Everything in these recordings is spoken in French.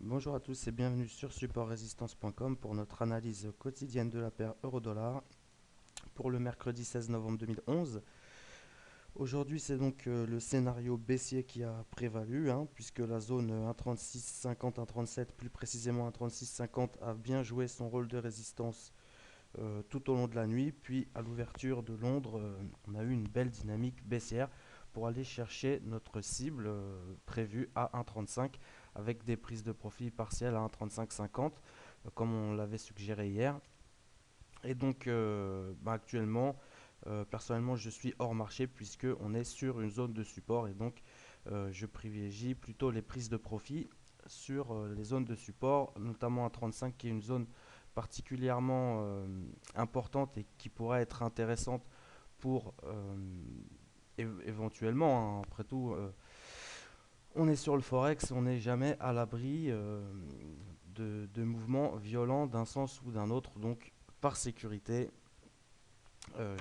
Bonjour à tous et bienvenue sur supportrésistance.com pour notre analyse quotidienne de la paire euro-dollar pour le mercredi 16 novembre 2011. Aujourd'hui, c'est donc le scénario baissier qui a prévalu, puisque la zone 1,3650-1,37, plus précisément 1,3650, a bien joué son rôle de résistance tout au long de la nuit. Puis à l'ouverture de Londres, on a eu une belle dynamique baissière pour aller chercher notre cible prévue à 1,35 avec des prises de profit partielles à 1,3550 comme on l'avait suggéré hier. Et donc actuellement, personnellement, je suis hors marché puisque on est sur une zone de support et donc je privilégie plutôt les prises de profit sur les zones de support, notamment à 35 qui est une zone particulièrement importante et qui pourrait être intéressante pour éventuellement, après tout, on est sur le forex, on n'est jamais à l'abri de mouvements violents d'un sens ou d'un autre. Donc par sécurité,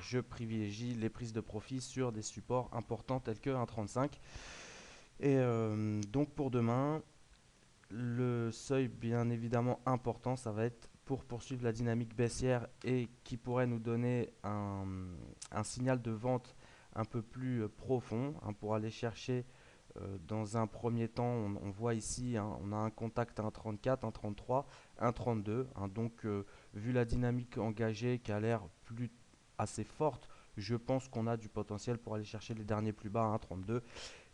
je privilégie les prises de profit sur des supports importants tels que 1,35. Et donc pour demain, le seuil bien évidemment important, ça va être pour poursuivre la dynamique baissière et qui pourrait nous donner un signal de vente un peu plus profond pour aller chercher dans un premier temps, on voit ici, on a un contact à 1,34, 1,33, 1,32. Donc, vu la dynamique engagée qui a l'air plus assez forte, je pense qu'on a du potentiel pour aller chercher les derniers plus bas à 1,32.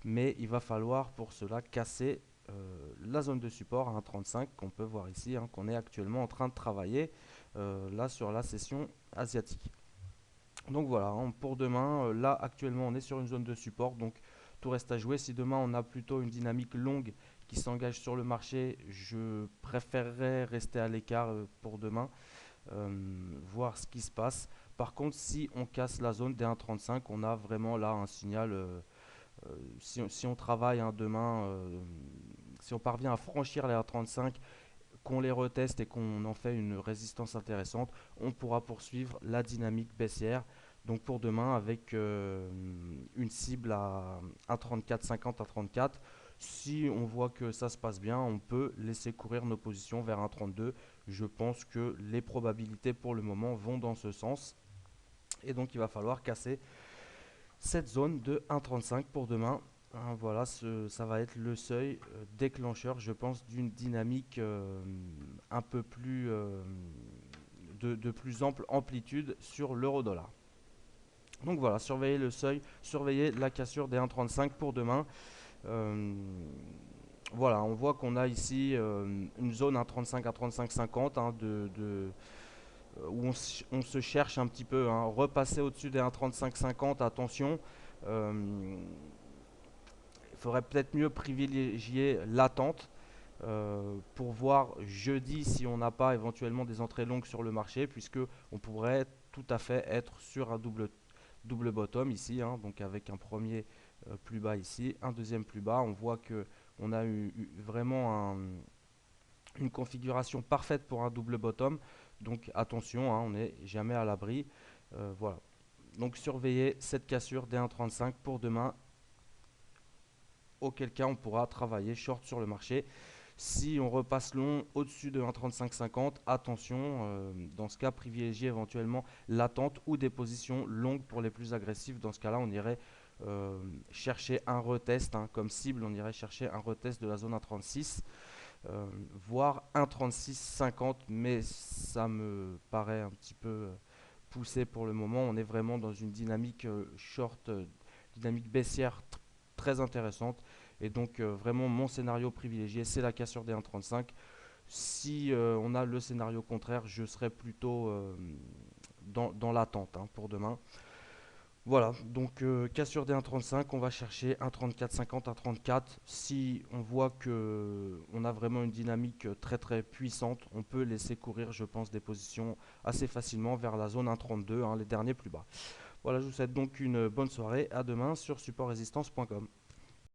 Mais il va falloir pour cela casser la zone de support à 1,35 qu'on peut voir ici, qu'on est actuellement en train de travailler là sur la session asiatique. Donc voilà, pour demain, là actuellement on est sur une zone de support, donc tout reste à jouer. Si demain on a plutôt une dynamique longue qui s'engage sur le marché, je préférerais rester à l'écart pour demain, voir ce qui se passe. Par contre, si on casse la zone des 1,35, on a vraiment là un signal. Si on travaille demain, si on parvient à franchir les 1,35, qu'on les reteste et qu'on en fait une résistance intéressante, on pourra poursuivre la dynamique baissière. Donc pour demain avec une cible à 1,3450 à 34. Si on voit que ça se passe bien, on peut laisser courir nos positions vers 1,32. Je pense que les probabilités pour le moment vont dans ce sens. Et donc il va falloir casser cette zone de 1,35 pour demain. Voilà, ça va être le seuil déclencheur, je pense, d'une dynamique un peu plus de plus ample amplitude sur l'euro-dollar. Donc voilà, surveillez le seuil, surveillez la cassure des 1,35 pour demain. Euh, voilà, on voit qu'on a ici une zone 1,35 à 35,50 où on se cherche un petit peu. Repasser au-dessus des 1,35,50, attention. Euh, il faudrait peut-être mieux privilégier l'attente pour voir jeudi si on n'a pas éventuellement des entrées longues sur le marché, puisque on pourrait tout à fait être sur un double bottom ici, donc avec un premier plus bas ici, un deuxième plus bas. On voit que on a eu vraiment une configuration parfaite pour un double bottom. Donc attention, on n'est jamais à l'abri. Voilà. Donc surveillez cette cassure des 1,35 pour demain, auquel cas on pourra travailler short sur le marché. Si on repasse long au-dessus de 1,3550, attention, dans ce cas privilégiez éventuellement l'attente ou des positions longues pour les plus agressifs. Dans ce cas-là, on irait chercher un retest, comme cible, on irait chercher un retest de la zone 1,36, voire 1,3650, mais ça me paraît un petit peu poussé pour le moment. On est vraiment dans une dynamique short, dynamique baissière très intéressante. Et donc vraiment mon scénario privilégié, c'est la cassure des 1,35. Si on a le scénario contraire, je serais plutôt dans l'attente pour demain. Voilà, donc cassure des 1,35, on va chercher 1,3450, 1,34. Si on voit que on a vraiment une dynamique très très puissante, on peut laisser courir, je pense, des positions assez facilement vers la zone 1,32, les derniers plus bas. Voilà, je vous souhaite donc une bonne soirée. À demain sur supportrésistance.com.